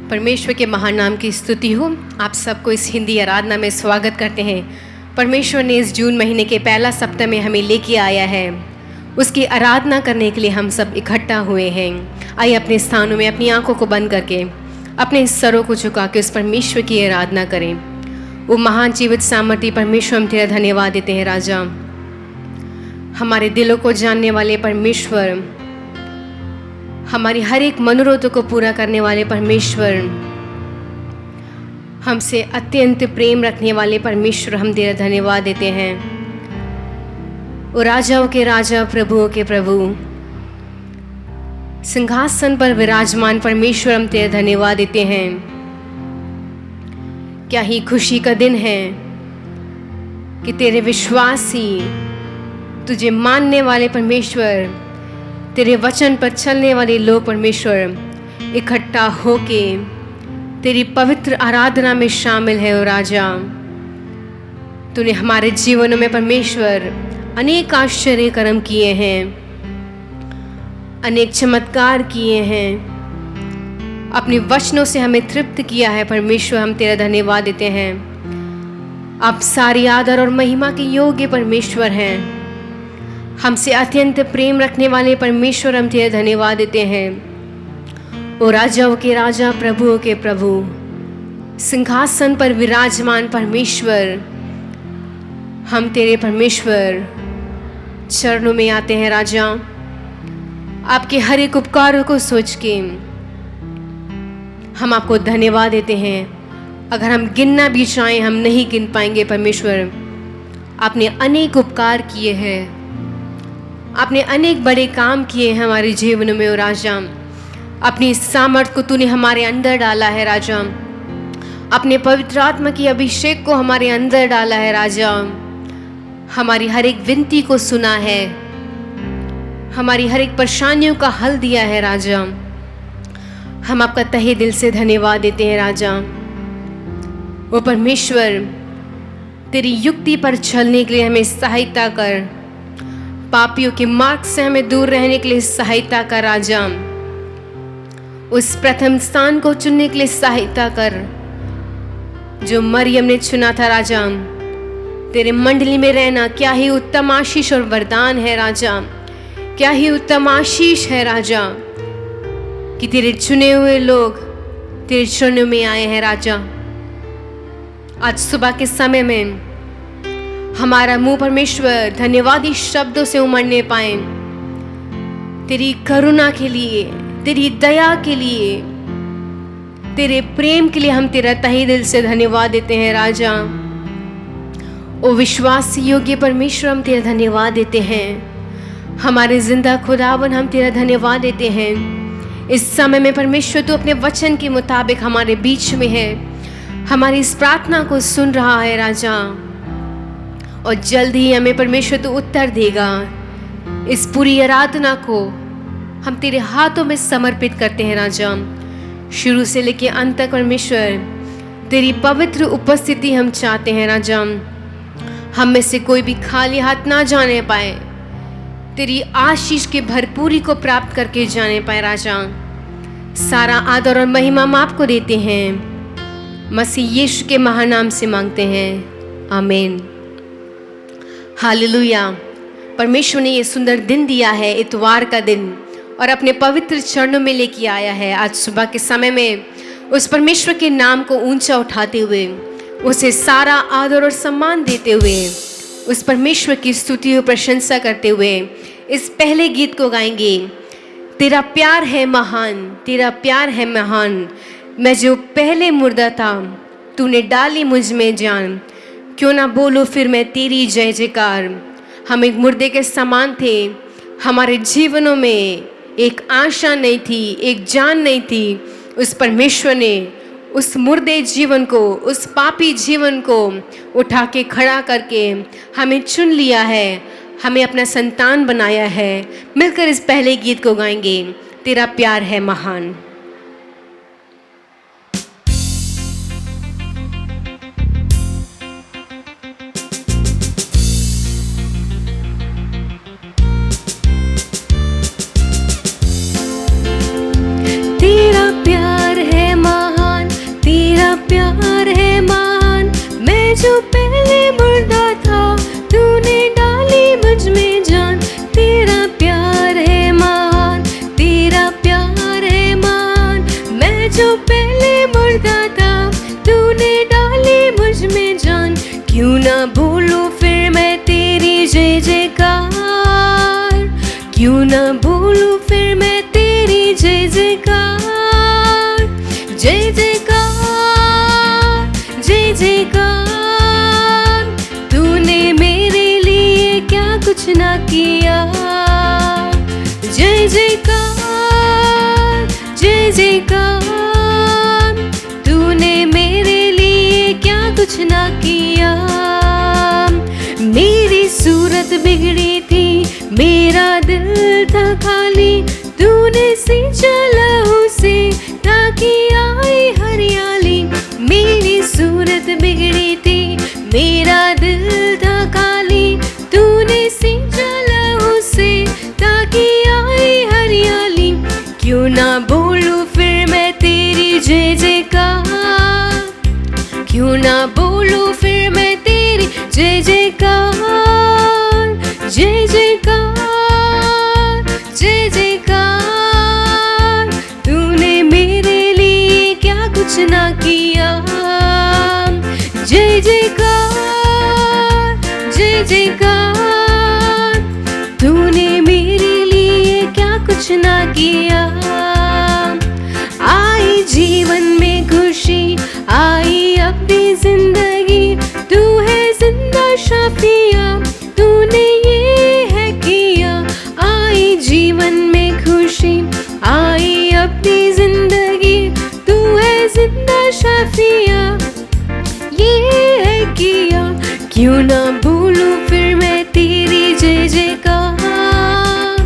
परमेश्वर के महान नाम की स्तुति हो। आप सबको इस हिंदी आराधना में स्वागत करते हैं। परमेश्वर ने इस जून महीने के पहला सप्ताह में हमें लेके आया है, उसकी आराधना करने के लिए हम सब इकट्ठा हुए हैं। आइए अपने स्थानों में अपनी आंखों को बंद करके अपने सरों को झुका के उस परमेश्वर की आराधना करें। वो महान जीवित सामर्थ्य परमेश्वर, हम तेरा धन्यवाद देते हैं राजा। हमारे दिलों को जानने वाले परमेश्वर, हमारी हर एक मनोरथ को पूरा करने वाले परमेश्वर, हमसे अत्यंत प्रेम रखने वाले परमेश्वर, हम तेरा धन्यवाद देते हैं। ओ राजाओं के राजा, प्रभुओं के प्रभु, सिंहासन पर विराजमान परमेश्वर, हम तेरा धन्यवाद देते हैं। क्या ही खुशी का दिन है कि तेरे विश्वासी, तुझे मानने वाले परमेश्वर, तेरे वचन पर चलने वाले लोग परमेश्वर इकट्ठा होके तेरी पवित्र आराधना में शामिल है। ओ राजा, तूने हमारे जीवनों में परमेश्वर अनेक आश्चर्य कर्म किए हैं, अनेक चमत्कार किए हैं, अपने वचनों से हमें तृप्त किया है परमेश्वर, हम तेरा धन्यवाद देते हैं। आप सारी आदर और महिमा के योग्य परमेश्वर हैं, हमसे अत्यंत प्रेम रखने वाले परमेश्वर, हम तेरा धन्यवाद देते हैं। ओ राजाओं के राजा, प्रभुओं के प्रभु, सिंहासन पर विराजमान परमेश्वर, हम तेरे परमेश्वर चरणों में आते हैं राजा। आपके हर एक उपकारों को सोच के हम आपको धन्यवाद देते हैं। अगर हम गिनना भी चाहें हम नहीं गिन पाएंगे परमेश्वर। आपने अनेक उपकार किए हैं, आपने अनेक बड़े काम किए हैं हमारे जीवन में। ओ राजा, अपनी सामर्थ को तूने हमारे अंदर डाला है राजा, अपने पवित्र आत्मा की अभिषेक को हमारे अंदर डाला है राजा। हमारी हर एक विनती को सुना है, हमारी हर एक परेशानियों का हल दिया है राजा। हम आपका तहे दिल से धन्यवाद देते हैं राजा। वो परमेश्वर, तेरी युक्ति पर चलने के लिए हमें सहायता कर, पापियों के मार्ग से हमें दूर रहने के लिए सहायता कर राजा। उस प्रथम स्थान को चुनने के लिए सहायता कर जो मरियम ने चुना था राजा। तेरे मंडली में रहना क्या ही उत्तम आशीष और वरदान है राजा, क्या ही उत्तम आशीष है राजा कि तेरे चुने हुए लोग तेरे चरणों में आए हैं राजा। आज सुबह के समय में हमारा मुंह परमेश्वर धन्यवादी शब्दों से उमड़ने पाए, तेरी करुणा के लिए, तेरी दया के लिए, तेरे प्रेम के लिए हम तेरा तहे दिल से धन्यवाद देते हैं राजा। ओ विश्वास योग्य परमेश्वर, हम तेरा धन्यवाद देते हैं। हमारे जिंदा खुदावन, हम तेरा धन्यवाद देते हैं। इस समय में परमेश्वर तू अपने वचन के मुताबिक हमारे बीच में है, हमारी इस प्रार्थना को सुन रहा है राजा, और जल्द ही हमें परमेश्वर तू उत्तर देगा। इस पूरी आराधना को हम तेरे हाथों में समर्पित करते हैं राजा। शुरू से लेकर अंत तक परमेश्वर तेरी पवित्र उपस्थिति हम चाहते हैं राजा। हम में से कोई भी खाली हाथ ना जाने पाए, तेरी आशीष की भरपूरी को प्राप्त करके जाने पाए राजा। सारा आदर और महिमा हम आपको देते हैं, मसीह यीशु के महानाम से मांगते हैं, आमीन। हालेलुया। परमेश्वर ने ये सुंदर दिन दिया है, इतवार का दिन, और अपने पवित्र चरणों में लेके आया है। आज सुबह के समय में उस परमेश्वर के नाम को ऊंचा उठाते हुए, उसे सारा आदर और सम्मान देते हुए, उस परमेश्वर की स्तुति और प्रशंसा करते हुए इस पहले गीत को गाएंगे। तेरा प्यार है महान, तेरा प्यार है महान, मैं जो पहले मुर्दा था तूने डाली मुझ में जान, क्यों ना बोलो फिर मैं तेरी जय जयकार। हम एक मुर्दे के समान थे, हमारे जीवनों में एक आशा नहीं थी, एक जान नहीं थी। उस परमेश्वर ने उस मुर्दे जीवन को, उस पापी जीवन को उठा के खड़ा करके हमें चुन लिया है, हमें अपना संतान बनाया है। मिलकर इस पहले गीत को गाएंगे, तेरा प्यार है महान। तेरा प्यार है महान, क्यों ना बोलूं फिर मैं तेरी जय जयकार, जय जयकार, जय जयकार। तूने मेरे लिए क्या कुछ ना किया। जय जयकार, जय जयकार। तूने मेरे लिए क्या कुछ ना किया। मेरी सूरत बिगड़ी थी, मेरा दिल था खाली, तूने सींचा लहू से ताकि आए हरियाली। मेरी सूरत बिगड़ी थी, मेरा दिल था खाली, तूने सींचा लहू से ताकि आए हरियाली। क्यों ना बोलूं फिर मैं तेरी जय जयकार, क्यों ना बोलूं फिर मैं तेरी जय जयकार, जय जयकार, जय जयकार। तूने मेरे लिए क्या कुछ ना किया। जय जयकार, जय जयकार। तूने मेरे लिए क्या कुछ ना किया। आई जीवन में खुशी, आई अपनी जिंदगी, तू है जिंदा शाफिया, तूने ये है किया। आई जीवन में खुशी, आई अपनी जिंदगी, तू है जिंदा शाफिया, ये है किया। क्यों ना बोलूं फिर मैं तेरी जय जयकार,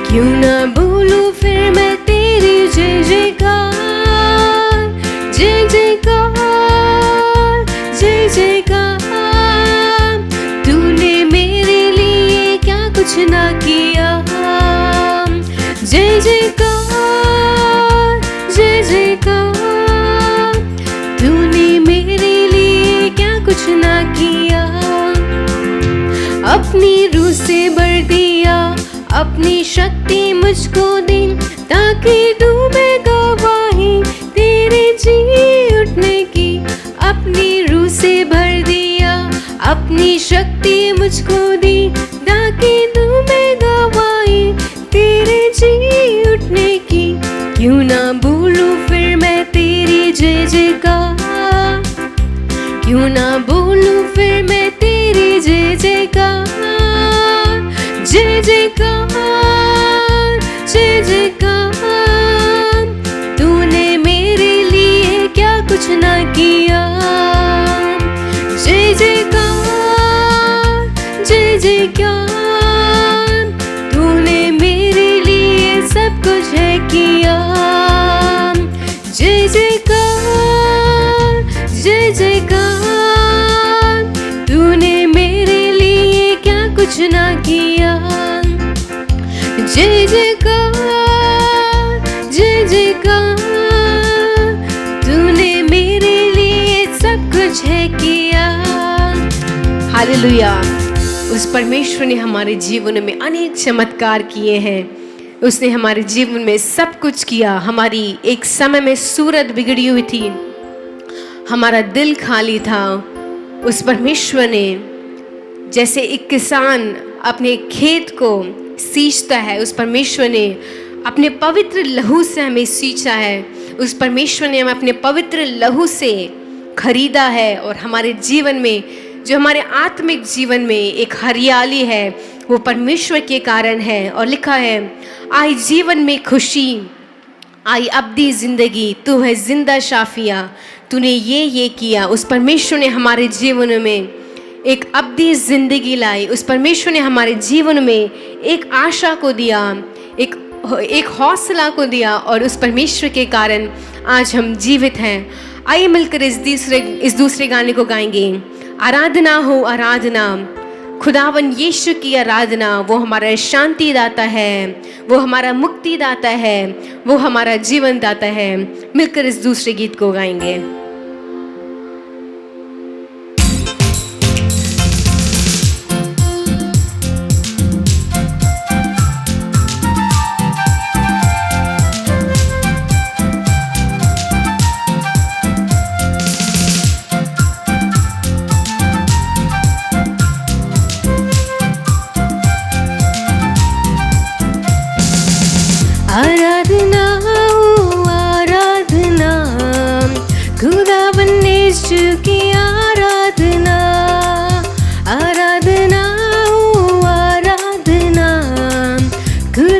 क्यों ना बोलूं फिर मैं तेरी जय जयकार, जय जयकार, जय जयकार। तूने मेरे लिए क्या कुछ ना किया। जय जयकार, जय जयकार। तूने मेरे लिए क्या कुछ ना किया। अपनी रूह से भर दिया, अपनी शक्ति मुझको दी, ताकि दूं मैं गवाही तेरे जी उठने की। अपनी रूह से भर दिया, अपनी शक्ति मुझको दी, ताकि दूं मैं गवाही तेरे जी उठने की। क्यों ना बोलूं फिर मैं तेरी जय जयकार, क्यों ना बोलूं फिर मैं तेरी जय जयकार, जय जयकार, जय जयकार। तूने मेरे लिए क्या कुछ ना किया। जय जयकार, जय जयकार। तूने मेरे लिए सब कुछ है किया। जय जयकार, जय जयकार। तूने मेरे लिए क्या कुछ ना किया। जय जयकार, जय जयकार। तूने मेरे लिए सब कुछ है किया। हालेलुया। उस परमेश्वर ने हमारे जीवन में अनेक चमत्कार किए हैं। उसने हमारे जीवन में सब कुछ किया। हमारी एक समय में सूरत बिगड़ी हुई थी, हमारा दिल खाली था। उस परमेश्वर ने, जैसे एक किसान अपने खेत को सींचता है, उस परमेश्वर ने अपने पवित्र लहू से हमें सींचा है। उस परमेश्वर ने हमें अपने पवित्र लहू से खरीदा है। और हमारे जीवन में, जो हमारे आत्मिक जीवन में एक हरियाली है, वो परमेश्वर के कारण है। और लिखा है, आई जीवन में खुशी, आई अब्दी ज़िंदगी, तू है जिंदा शाफिया, तूने ये किया। उस परमेश्वर ने हमारे जीवन में एक अब्दी ज़िंदगी लाई। उस परमेश्वर ने हमारे जीवन में एक आशा को दिया, एक हौसला को दिया। और उस परमेश्वर के कारण आज हम जीवित हैं। आइए मिलकर इस दूसरे गाने को गाएंगे। आराधना हो आराधना, खुदावन यीशु की आराधना। वो हमारा शांति दाता है, वो हमारा मुक्ति दाता है, वो हमारा जीवन दाता है। मिलकर इस दूसरे गीत को गाएंगे।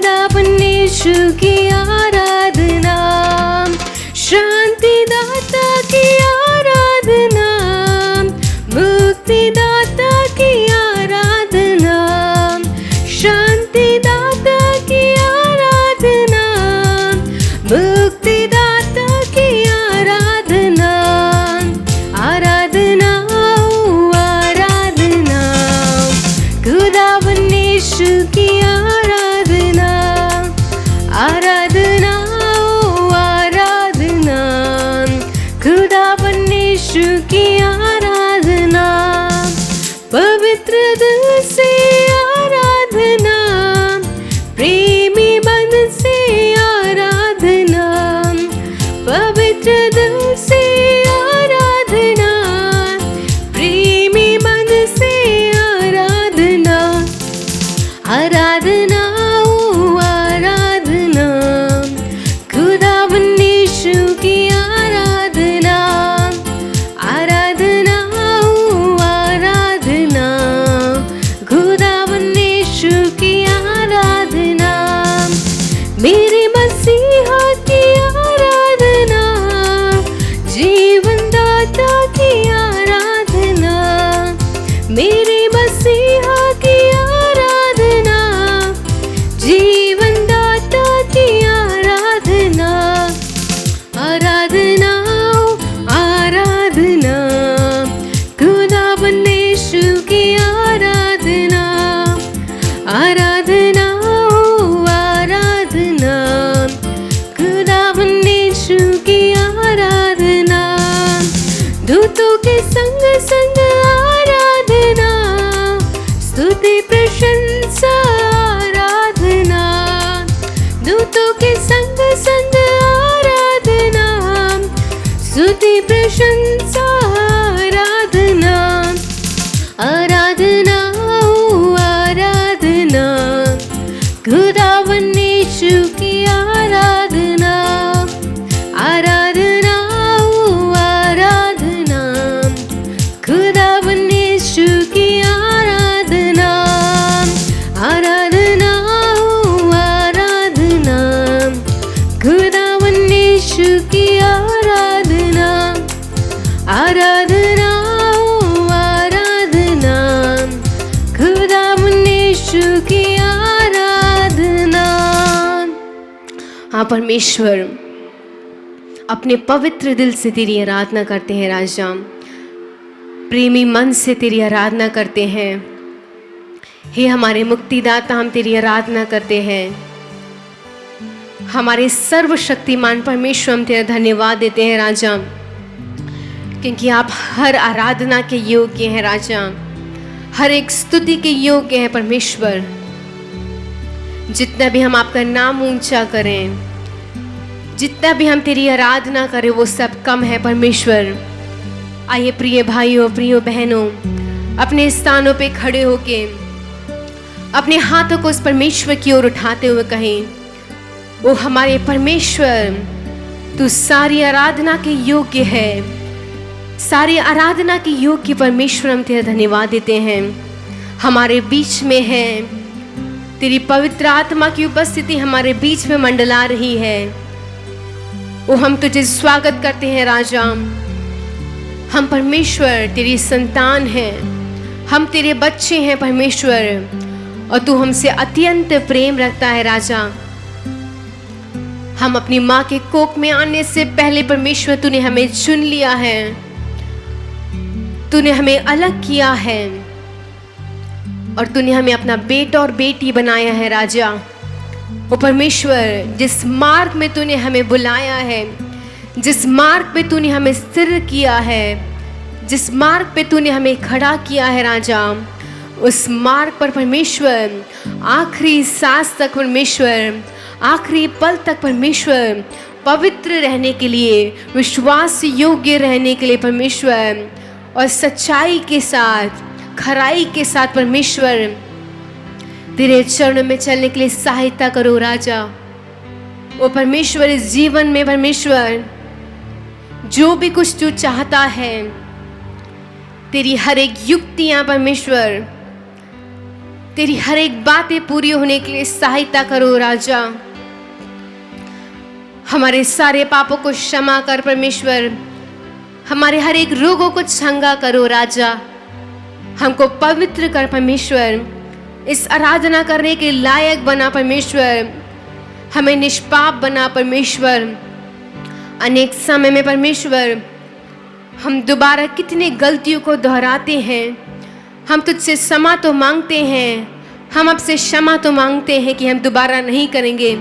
खुदावन यीशु की आराधना, शांतिदाता की आराधना, मुक्तिदाता की आराधना, शांतिदाता की आराधना, मुक्तिदाता की आराधना, आराधना आराधना, खुदावन यीशु की आराधना, आराधना आराधना, खुदावन यीशु की आराधना, पवित्र दिल से आराधना, प्रेमी मन से आराधना, पवित्र दिल से आराधना, प्रेमी मन से आराधना, आराधना आराधना, खुदावन यीशु की आराधना, आराधना आराधना, खुदावन यीशु की आराधना, मेरे मसीहा की आराधना, जीवन दाता की आराधना, मेरे मसीहा की आराधना, जीवन दाता की आराधना, आराधना आराधना, खुदावन यीशु की आराधना, आराधना आराधना, खुदावन यीशु की आराधना, दूतों के संग संग आराधना, स्तुति प्रशंसा आराधना, दूतों के संग संग आराधना, स्तुति प्रशंसा आराधना, आराधना आराधना, खुदावन यीशु की आराधना, आराधना आराधना, खुदावन यीशु की आराधना, आराधना आराधना, खुदावन यीशु की आराधना, आराधना आराधना, खुदावन यीशु की आराधना। हाँ परमेश्वर, अपने पवित्र दिल से तेरी आराधना करते हैं राजा, प्रेमी मन से तेरी आराधना करते हैं। हे हमारे मुक्तिदाता, हम तेरी आराधना करते हैं। हमारे सर्वशक्तिमान परमेश्वर, हम तेरा धन्यवाद देते हैं राजा, क्योंकि आप हर आराधना के योग्य हैं राजा, हर एक स्तुति के योग्य हैं परमेश्वर। जितना भी हम आपका नाम ऊंचा करें, जितना भी हम तेरी आराधना करें, वो सब कम है परमेश्वर। आइए प्रिय भाइयों, प्रिय बहनों, अपने स्थानों पे खड़े होके अपने हाथों को उस परमेश्वर की ओर उठाते हुए कहें, ओ हमारे परमेश्वर, तू सारी आराधना के योग्य है, सारी आराधना के योग्य परमेश्वर। हम तेरा धन्यवाद देते हैं, हमारे बीच में है, तेरी पवित्र आत्मा की उपस्थिति हमारे बीच में मंडला रही है। ओ हम तुझे स्वागत करते हैं राजा। हम परमेश्वर तेरी संतान हैं, हम तेरे बच्चे हैं परमेश्वर, और तू हमसे अत्यंत प्रेम रखता है राजा। हम अपनी माँ के कोख में आने से पहले परमेश्वर तूने हमें चुन लिया है, तूने हमें अलग किया है, और तूने हमें अपना बेटा और बेटी बनाया है राजा। ओ परमेश्वर, जिस मार्ग में तूने हमें बुलाया है, जिस मार्ग पे तूने हमें स्थिर किया है, जिस मार्ग पे तूने हमें खड़ा किया है राजा, उस मार्ग पर परमेश्वर आखिरी सांस तक परमेश्वर, आखिरी पल तक परमेश्वर पवित्र रहने के लिए, विश्वास योग्य रहने के लिए परमेश्वर, और सच्चाई के साथ, खराई के साथ परमेश्वर तेरे चरणों में चलने के लिए सहायता करो राजा। ओ परमेश्वर, इस जीवन में परमेश्वर जो भी कुछ तू चाहता है, तेरी हर एक युक्तियां परमेश्वर, तेरी हर एक बातें पूरी होने के लिए सहायता करो राजा। हमारे सारे पापों को क्षमा कर परमेश्वर, हमारे हर एक रोगों को चंगा करो राजा। हमको पवित्र कर परमेश्वर, इस आराधना करने के लायक बना परमेश्वर, हमें निष्पाप बना परमेश्वर। अनेक समय में परमेश्वर हम दोबारा कितने गलतियों को दोहराते हैं। हम तुझसे क्षमा तो मांगते हैं, हम आपसे क्षमा तो मांगते हैं कि हम दोबारा नहीं करेंगे,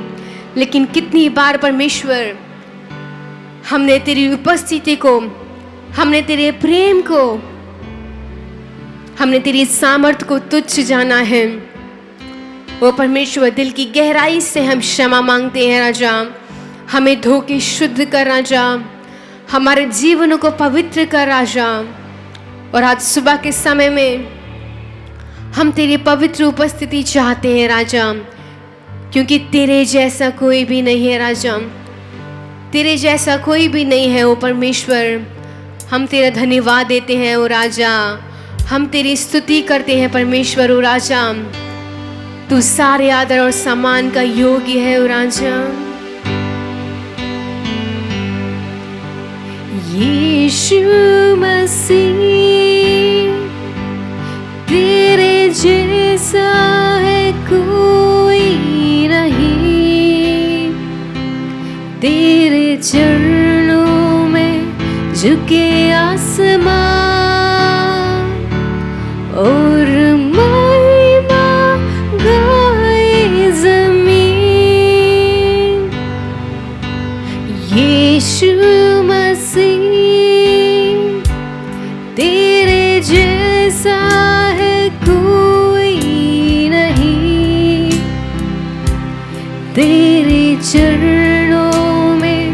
लेकिन कितनी बार परमेश्वर हमने तेरी उपस्थिति को, हमने तेरे प्रेम को, हमने तेरी सामर्थ को तुच्छ जाना है। वो परमेश्वर दिल की गहराई से हम क्षमा मांगते हैं राजा। हमें धो के शुद्ध कर राजा, हमारे जीवन को पवित्र कर राजा। और आज सुबह के समय में हम तेरी पवित्र उपस्थिति चाहते हैं राजा, क्योंकि तेरे जैसा कोई भी नहीं है राजा, तेरे जैसा कोई भी नहीं है। ओ परमेश्वर, हम तेरा धन्यवाद देते हैं ओ राजा, हम तेरी स्तुति करते हैं परमेश्वर। ओ राजा, तू सारे आदर और सम्मान का योग्य है ओ राजा। यीशु मसीह तेरे जैसा है कोई नहीं, तेरे चरणों में झुके आसमां और महिमा गाए ज़मीन। यीशु मसीह तेरे जैसा है कोई नहीं, तेरे चरणों में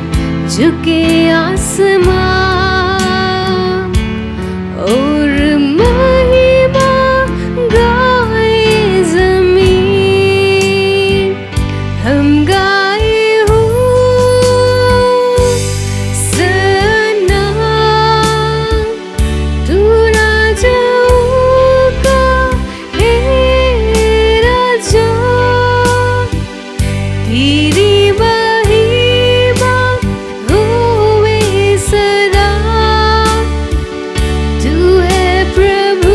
झुके आसमां और महिमा गाए ज़मीन। हम गाए हो सनाम, तू राजाओं का है राजा, तेरी महिमा होवे सदा। तू है प्रभु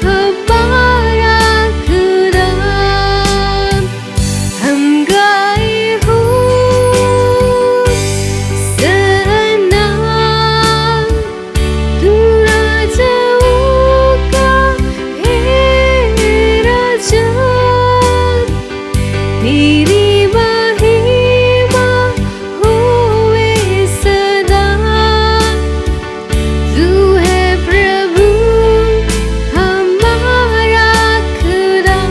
हमारा खुदा। हम गाए हो सनाम, तू राजाओं का है राजा, तेरी महिमा होवे सदा। तू है प्रभु हमारा खुदा।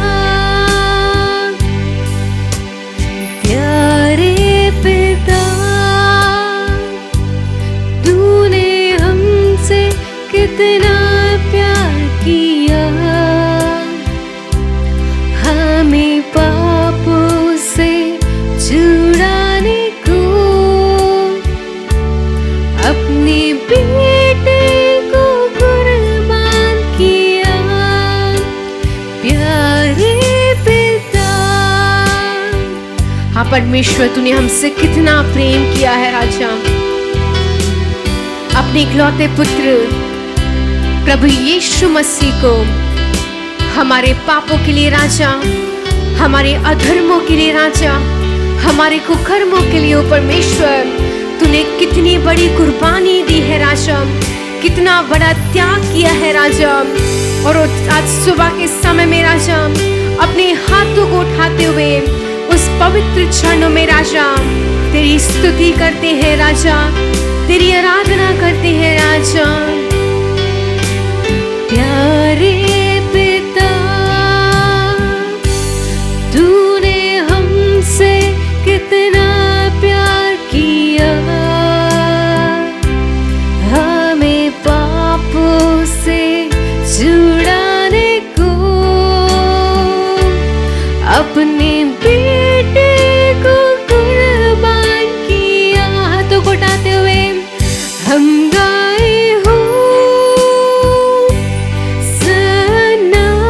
प्यारे पिता, तूने हमसे कितना प्यार किया, हमें पापों से छुड़ाने को अपने बेटे को कुर्बान किया। प्यारे पिता, हाँ परमेश्वर, तूने हमसे कितना प्रेम किया है राजा। अपने इकलौते पुत्र प्रभु यीशु मसीह को हमारे पापों के लिए राजा, हमारे अधर्मों के लिए राजा, हमारे कुकर्मों के लिए ओ परमेश्वर, तूने कितनी बड़ी कुर्बानी दी है राजा, कितना बड़ा त्याग किया है राजा। और आज सुबह के समय में राजा, अपने हाथों को उठाते हुए उस पवित्र क्षणों में राजा तेरी स्तुति करते हैं राजा, तेरी आराधना करते हैं राजा। प्यारे पिता, तूने हमसे कितना प्यार किया, हमें पापों से छुड़ाने को अपने बेटे को कुर्बान किया। हाथों को उठाते हुए हम गाए हो सनाम,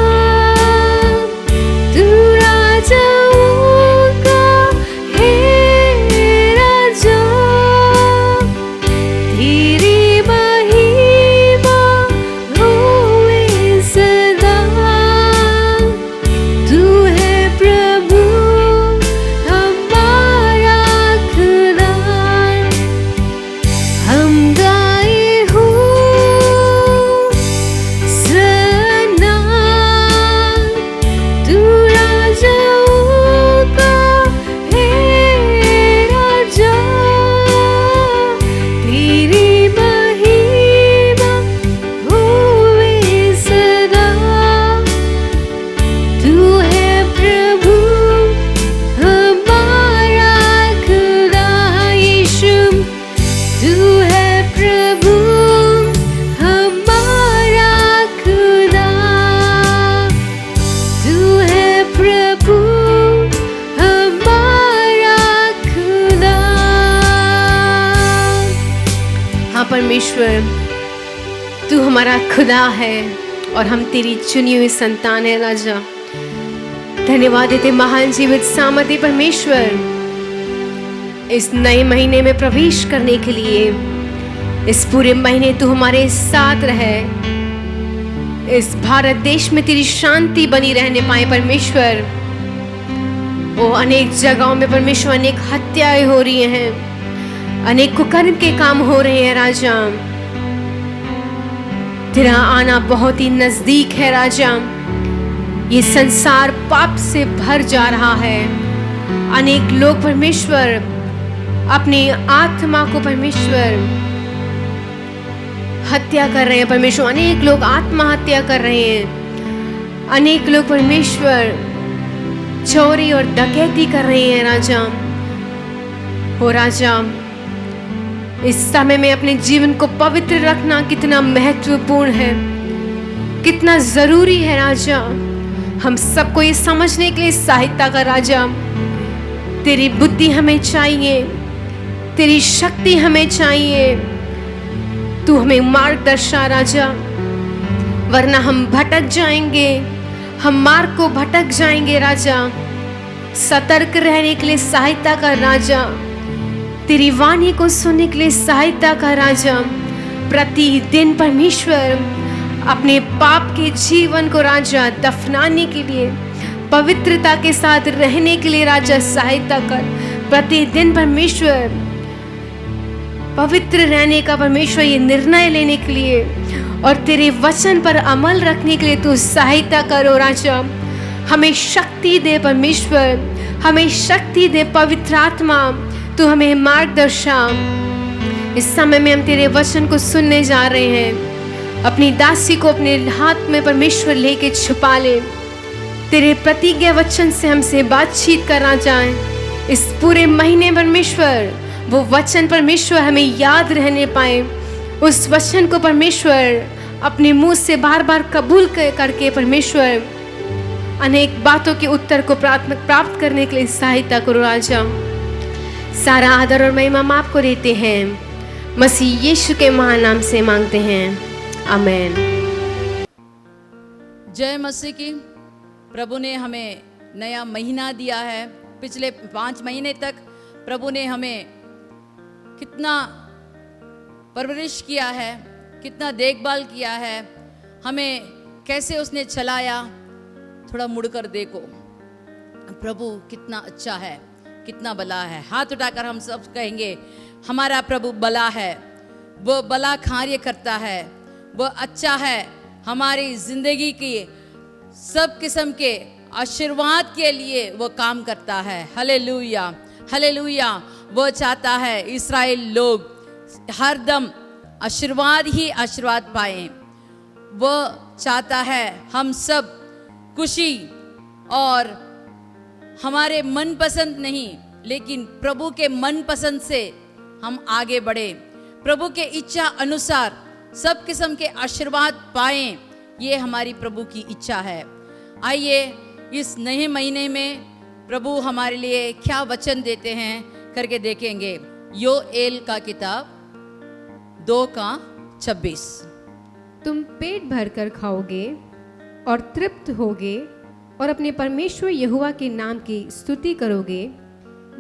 परमेश्वर, तू हमारा खुदा है और हम तेरी चुनी हुई संतान है राजा। धन्यवाद देते महान जीवित सामर्थी परमेश्वर, इस नए महीने में प्रवेश करने के लिए। इस पूरे महीने तू हमारे साथ रहे, इस भारत देश में तेरी शांति बनी रहने पाए परमेश्वर। वो अनेक जगहों में परमेश्वर अनेक हत्याएं हो रही हैं, अनेक कुकर्म के काम हो रहे हैं राजा। तेरा आना बहुत ही नजदीक है राजा। ये संसार पाप से भर जा रहा है। अनेक लोग परमेश्वर अपनी आत्मा को परमेश्वर हत्या कर रहे हैं परमेश्वर। अनेक लोग आत्महत्या कर रहे हैं। अनेक लोग परमेश्वर चोरी और डकैती कर रहे हैं राजा। हो राजा, इस समय में अपने जीवन को पवित्र रखना कितना महत्वपूर्ण है, कितना जरूरी है राजा। हम सबको ये समझने के लिए सहायता कर राजा। तेरी बुद्धि हमें चाहिए, तेरी शक्ति हमें चाहिए। तू हमें मार्गदर्शा राजा, वरना हम भटक जाएंगे, हम मार्ग को भटक जाएंगे राजा। सतर्क रहने के लिए सहायता कर राजा। तेरी वाणी को सुनने के लिए सहायता कर राजा। प्रतिदिन परमेश्वर अपने पाप के जीवन को राजा दफनाने के लिए, पवित्रता के साथ रहने के लिए राजा सहायता कर। प्रतिदिन परमेश्वर पवित्र रहने का परमेश्वर ये निर्णय लेने के लिए और तेरे वचन पर अमल रखने के लिए तू सहायता करो राजा। हमें शक्ति दे परमेश्वर, हमें शक्ति दे पवित्र आत्मा। तू हमें मार्गदर्शा। इस समय में हम तेरे वचन को सुनने जा रहे हैं। अपनी दासी को अपने हाथ में परमेश्वर लेके छुपा ले। तेरे प्रतिज्ञा वचन से हमसे बातचीत करना चाहे। इस पूरे महीने परमेश्वर वो वचन परमेश्वर हमें याद रहने पाए। उस वचन को परमेश्वर अपने मुंह से बार बार कबूल करके परमेश्वर अनेक बातों के उत्तर को प्राप्त करने के लिए सहायता करो राजा। सारा आदर और महिमा हम आपको देते हैं, मसीह यीशु के महान नाम से मांगते हैं, आमीन। जय मसीह की। प्रभु ने हमें नया महीना दिया है। पिछले 5 महीने तक प्रभु ने हमें कितना परवरिश किया है, कितना देखभाल किया है, हमें कैसे उसने चलाया। थोड़ा मुड़कर देखो, प्रभु कितना अच्छा है, कितना भला है। हाथ उठाकर हम सब कहेंगे, हमारा प्रभु भला है, वो भला कार्य करता है, वो अच्छा है। हमारी जिंदगी की सब किस्म के आशीर्वाद के लिए वो काम करता है। Hallelujah, hallelujah. वो चाहता है इस्राएल लोग हरदम आशीर्वाद ही आशीर्वाद पाएं। वो चाहता है हम सब खुशी और हमारे मनपसंद नहीं, लेकिन प्रभु के मनपसंद से हम आगे बढ़े, प्रभु के इच्छा अनुसार सब किस्म के आशीर्वाद पाएं। ये हमारी प्रभु की इच्छा है। आइए इस नए महीने में प्रभु हमारे लिए क्या वचन देते हैं करके देखेंगे। योएल का किताब 2:26। तुम पेट भरकर खाओगे और तृप्त होगे और अपने परमेश्वर यहोवा के नाम की स्तुति करोगे,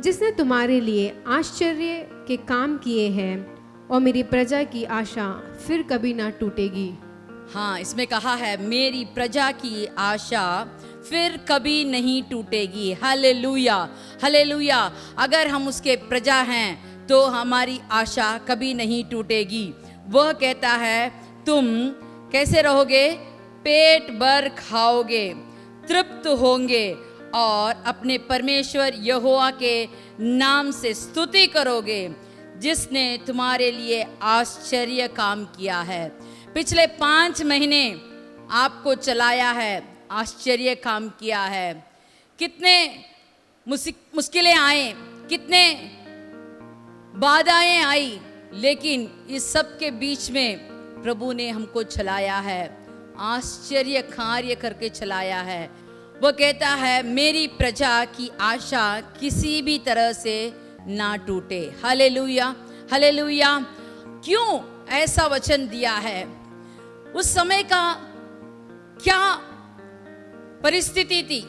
जिसने तुम्हारे लिए आश्चर्य के काम किए हैं, और मेरी प्रजा की आशा फिर कभी ना टूटेगी। हाँ, इसमें कहा है मेरी प्रजा की आशा फिर कभी नहीं टूटेगी। Hallelujah, hallelujah. अगर हम उसके प्रजा हैं तो हमारी आशा कभी नहीं टूटेगी। वह कहता है तुम कैसे रहोगे? पेट भर खाओगे, तृप्त होंगे और अपने परमेश्वर यहोवा के नाम से स्तुति करोगे, जिसने तुम्हारे लिए आश्चर्य काम किया है। पिछले 5 महीने आपको चलाया है, आश्चर्य काम किया है। कितने मुश्किलें आए, कितने बाधाएं आई, लेकिन इस सब के बीच में प्रभु ने हमको चलाया है, आश्चर्य कार्य करके चलाया है। वो कहता है मेरी प्रजा की आशा किसी भी तरह से ना टूटे। Hallelujah, hallelujah. क्यों ऐसा वचन दिया है। उस समय का क्या परिस्थिति थी,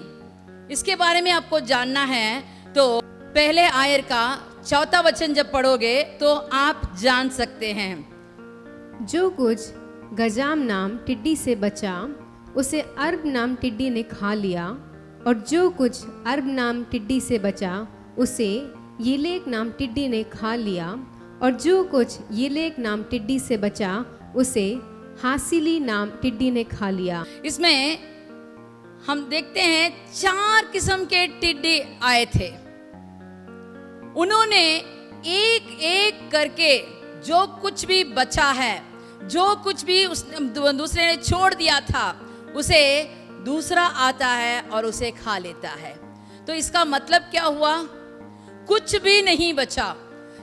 इसके बारे में आपको जानना है तो पहले आयर का 4 वचन जब पढ़ोगे तो आप जान सकते हैं। जो कुछ गजाम नाम टिड्डी से बचा उसे अर्ब नाम टिड्डी ने खा लिया, और जो कुछ अर्ब नाम टिड्डी से बचा उसे येलेक नाम टिड्डी ने खा लिया, और जो कुछ येलेक नाम टिड्डी से बचा उसे हासिली नाम टिड्डी ने खा लिया। इसमें हम देखते हैं 4 किस्म के टिड्डी आए थे। उन्होंने एक एक करके जो कुछ भी बचा है, जो कुछ भी दूसरे ने छोड़ दिया था, उसे दूसरा आता है और उसे खा लेता है। तो इसका मतलब क्या हुआ? कुछ भी नहीं बचा,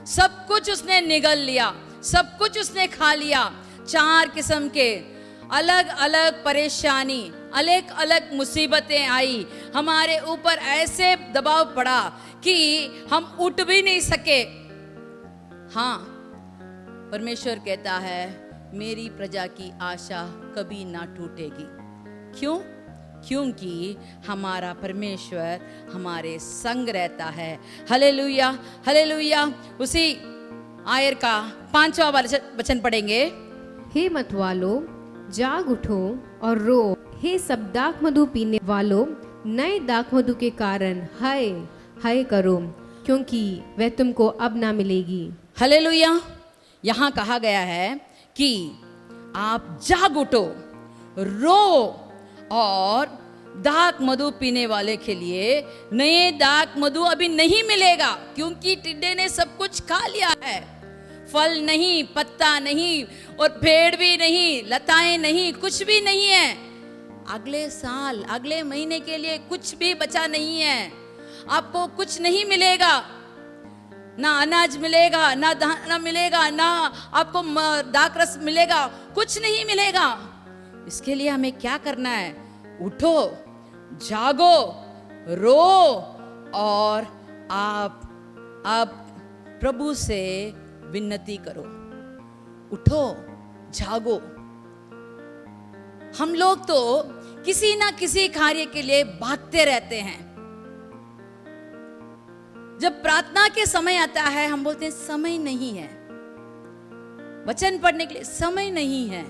सब कुछ उसने निगल लिया, सब कुछ उसने खा लिया। 4 किस्म के अलग अलग परेशानी, अलग अलग मुसीबतें आई, हमारे ऊपर ऐसे दबाव पड़ा कि हम उठ भी नहीं सके। हाँ, परमेश्वर कहता है मेरी प्रजा की आशा कभी ना टूटेगी। क्यों? क्योंकि हमारा परमेश्वर हमारे संग रहता है। Hallelujah, hallelujah. उसी आयर का 5वां वचन पढ़ेंगे। हे मत वालों, जाग उठो और रो। हे सब दाख मधु पीने वालों, नए दाख मधु के कारण हाय हाय करो, क्योंकि वह तुमको अब ना मिलेगी। हालेलुया। यहाँ कहा गया है कि आप जाग उठो, रो, और दाख मधु पीने वाले के लिए नए दाख मधु अभी नहीं मिलेगा, क्योंकि टिड्डे ने सब कुछ खा लिया है। फल नहीं, पत्ता नहीं, और पेड़ भी नहीं, लताएं नहीं, कुछ भी नहीं है। अगले साल, अगले महीने के लिए कुछ भी बचा नहीं है। आपको कुछ नहीं मिलेगा, ना अनाज मिलेगा, ना दाना मिलेगा, ना आपको दाख रस मिलेगा, कुछ नहीं मिलेगा। इसके लिए हमें क्या करना है? उठो, जागो, रो, और आप प्रभु से विनती करो। उठो, जागो। हम लोग तो किसी ना किसी कार्य के लिए भागते रहते हैं। जब प्रार्थना के समय आता है हम बोलते हैं समय नहीं है, वचन पढ़ने के लिए समय नहीं है,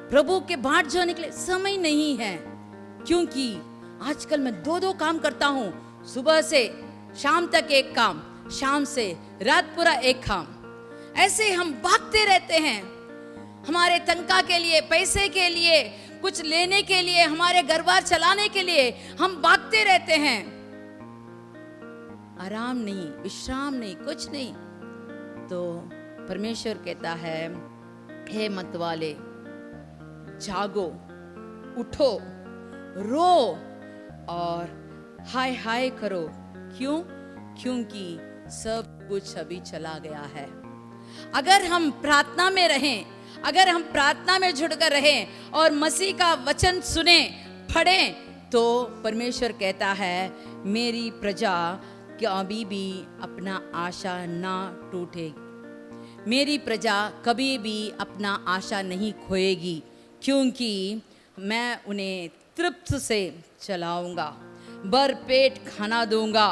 प्रभु के बाट जोड़ने के लिए समय नहीं है। क्योंकि आजकल मैं 2 काम करता हूं, सुबह से शाम तक एक काम, शाम से रात पूरा एक काम। ऐसे हम भागते रहते हैं, हमारे तनख्वाह के लिए, पैसे के लिए, कुछ लेने के लिए, हमारे घर बार चलाने के लिए हम भागते रहते हैं। आराम नहीं, विश्राम नहीं, कुछ नहीं। तो परमेश्वर कहता है हे मत वाले, जागो, उठो, रो, और हाय हाय करो। क्यों? क्योंकि सब कुछ अभी चला गया है। अगर हम प्रार्थना में रहें, अगर हम प्रार्थना में जुड़कर रहें और मसीह का वचन सुने, पढ़ें, तो परमेश्वर कहता है मेरी प्रजा कभी भी अपना आशा ना टूटेगी, मेरी प्रजा कभी भी अपना आशा नहीं खोएगी, क्योंकि मैं उन्हें तृप्त से चलाऊंगा, भर पेट खाना दूंगा।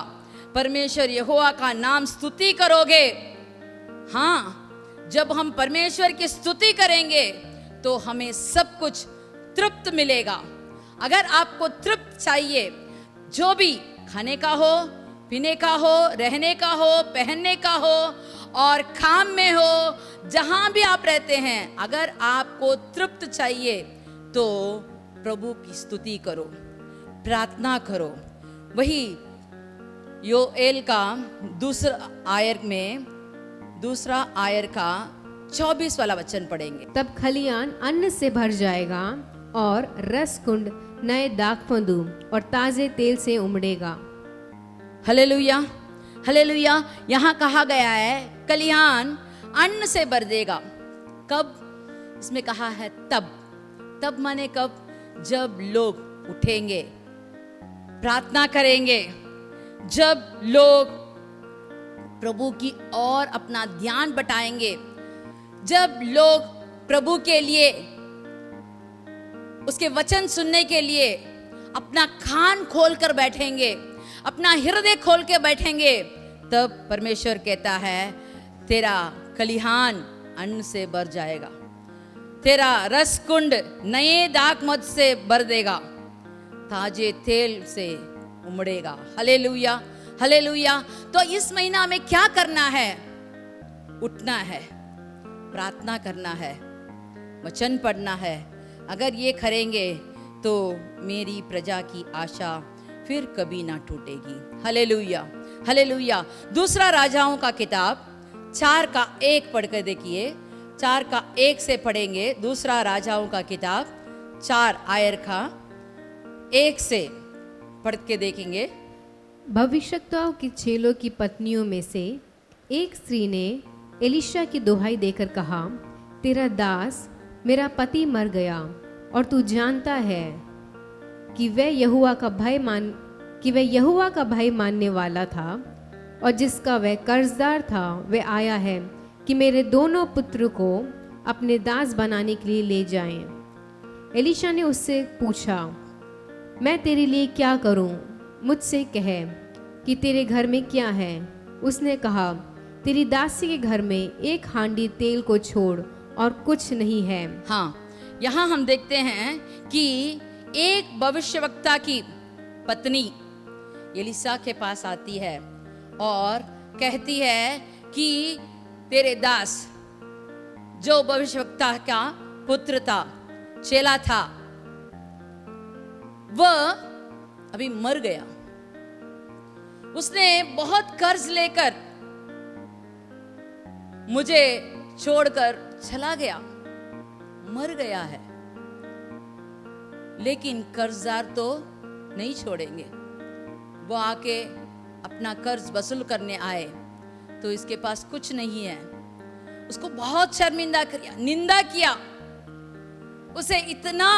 परमेश्वर यहोवा का नाम स्तुति करोगे। हाँ, जब हम परमेश्वर की स्तुति करेंगे तो हमें सब कुछ तृप्त मिलेगा। अगर आपको तृप्त चाहिए, जो भी खाने का हो, पीने का हो, रहने का हो, पहनने का हो, और काम में हो, जहां भी आप रहते हैं, अगर आपको तृप्त चाहिए तो प्रभु की स्तुति करो, प्रार्थना करो। वही योएल का दूसरा आयर का 24 वाला वचन पढ़ेंगे। तब खलियान अन्न से भर जाएगा और रस कुंड नए दाख मधु और ताजे तेल से उमड़ेगा। Hallelujah, hallelujah. यहाँ कहा गया है खलियान अन्न से भर देगा। कब? इसमें कहा है तब माने कब? जब लोग उठेंगे, प्रार्थना करेंगे, जब लोग प्रभु की ओर अपना ध्यान बटाएंगे, जब लोग प्रभु के लिए, उसके वचन सुनने के लिए अपना कान खोल कर बैठेंगे, अपना हृदय खोल के बैठेंगे, तब परमेश्वर कहता है तेरा खलिहान अन्न से भर जाएगा, तेरा रस कुंड नए दाख मद से भर देगा, ताजे तेल से उमड़ेगा। Hallelujah, hallelujah. तो इस महीना में क्या करना है? उठना है, प्रार्थना करना है, वचन पढ़ना है। अगर ये करेंगे तो मेरी प्रजा की आशा फिर कभी ना टूटेगी। Hallelujah, hallelujah. दूसरा राजाओं का किताब 4:1 पढ़कर देखिए, 4:1 से पढ़ेंगे। दूसरा राजाओं का किताब 4:1 से पढ़ के देखेंगे। भविष्यद्वक्ताओं की चेलों की पत्नियों में से एक स्त्री ने एलिशा की दुहाई देकर कहा, तेरा दास मेरा पति मर गया और तू जानता है कि वह यहोवा का भय मानने वाला था और जिसका वह कर्जदार था वह आया है कि मेरे दोनों पुत्र को अपने दास बनाने के लिए ले जाएं। एलिशा ने उससे पूछा, मैं तेरे लिए क्या करूं? मुझसे कह कि तेरे घर में क्या है? उसने कहा, तेरी दासी के घर में एक हांडी तेल को छोड़ और कुछ नहीं है। हाँ, यहाँ हम देखते हैं कि एक भविष्यवक्ता की पत्नी एलिशा के पास आती है और कहती है कि तेरे दास, जो भविष्यवक्ता का पुत्र था, चेला था, वह अभी मर गया। उसने बहुत कर्ज लेकर मुझे छोड़कर चला गया, मर गया है। लेकिन कर्जदार तो नहीं छोड़ेंगे। वो आके अपना कर्ज वसूल करने आए तो इसके पास कुछ नहीं है। उसको बहुत शर्मिंदा किया, निंदा किया, उसे इतना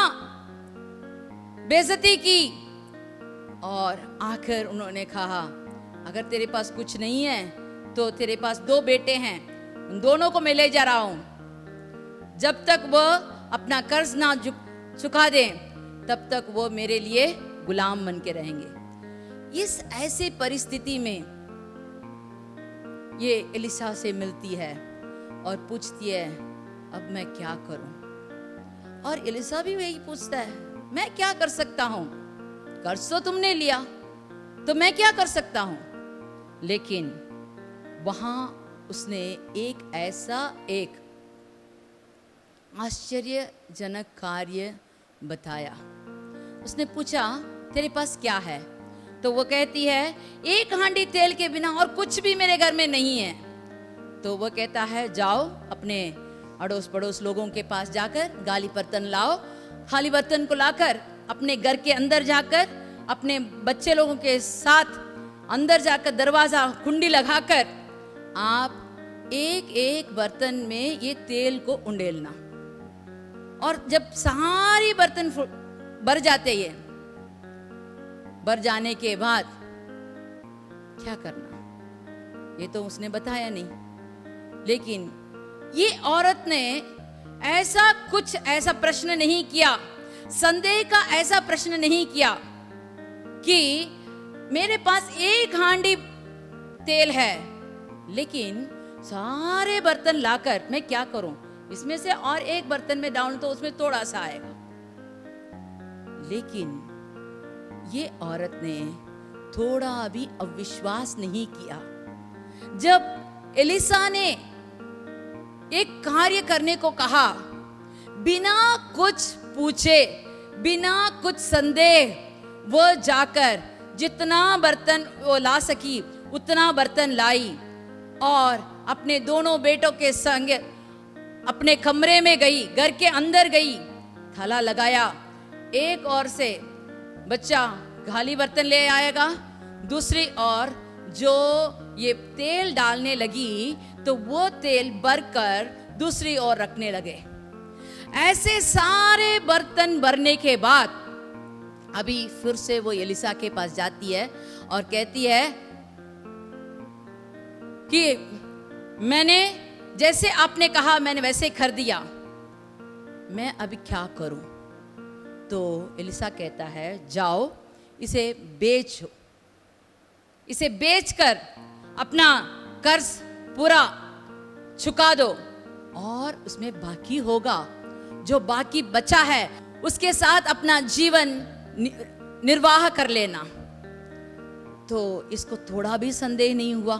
बेइज्जती की और आखिर उन्होंने कहा, अगर तेरे पास कुछ नहीं है तो तेरे पास 2 बेटे हैं, उन दोनों को मैं ले जा रहा हूं। जब तक वो अपना कर्ज ना चुका दें तब तक वो मेरे लिए गुलाम बन के रहेंगे। इस ऐसी परिस्थिति में ये एलिशा से मिलती है और पूछती है, अब मैं क्या करूं? और एलिशा भी वही पूछता है, मैं क्या कर सकता हूं? कर्ज तो तुमने लिया, तो मैं क्या कर सकता हूं? लेकिन वहां उसने एक आश्चर्यजनक कार्य बताया। उसने पूछा, तेरे पास क्या है? तो वो कहती है, एक हांडी तेल के बिना और कुछ भी मेरे घर में नहीं है। तो वो कहता है, जाओ अपने अड़ोस पड़ोस लोगों के पास जाकर गाली बर्तन लाओ। खाली बर्तन को लाकर अपने घर के अंदर जाकर अपने बच्चे लोगों के साथ अंदर जाकर दरवाजा कुंडी लगाकर आप एक एक बर्तन में ये तेल को उंडेलना। और जब सारी बर्तन भर जाते, ये भर जाने के बाद क्या करना, ये तो उसने बताया नहीं। लेकिन ये औरत ने ऐसा प्रश्न नहीं किया, संदेह का ऐसा प्रश्न नहीं किया कि मेरे पास एक हांडी तेल है लेकिन सारे बर्तन लाकर मैं क्या करूं, इसमें से और एक बर्तन में डालूं तो उसमें थोड़ा सा आएगा। लेकिन ये औरत ने थोड़ा भी अविश्वास नहीं किया। जब एलिशा ने एक कार्य करने को कहा, बिना कुछ पूछे, बिना कुछ संदेह, वो जाकर जितना बर्तन वो ला सकी उतना बर्तन लाई और अपने दोनों बेटों के संग अपने कमरे में गई, घर के अंदर गई, थाला लगाया। एक ओर से बच्चा खाली बर्तन ले आएगा, दूसरी ओर जो ये तेल डालने लगी तो वो तेल भरकर दूसरी ओर रखने लगे। ऐसे सारे बर्तन भरने के बाद अभी फिर से वो एलिशा के पास जाती है और कहती है कि मैंने जैसे आपने कहा मैंने वैसे कर दिया, मैं अभी क्या करूं? तो एलिसा कहता है जाओ इसे बेचो, इसे बेचकर अपना कर्ज पूरा चुका दो और उसमें बाकी होगा, जो बाकी बचा है उसके साथ अपना जीवन निर्वाह कर लेना। तो इसको थोड़ा भी संदेह नहीं हुआ।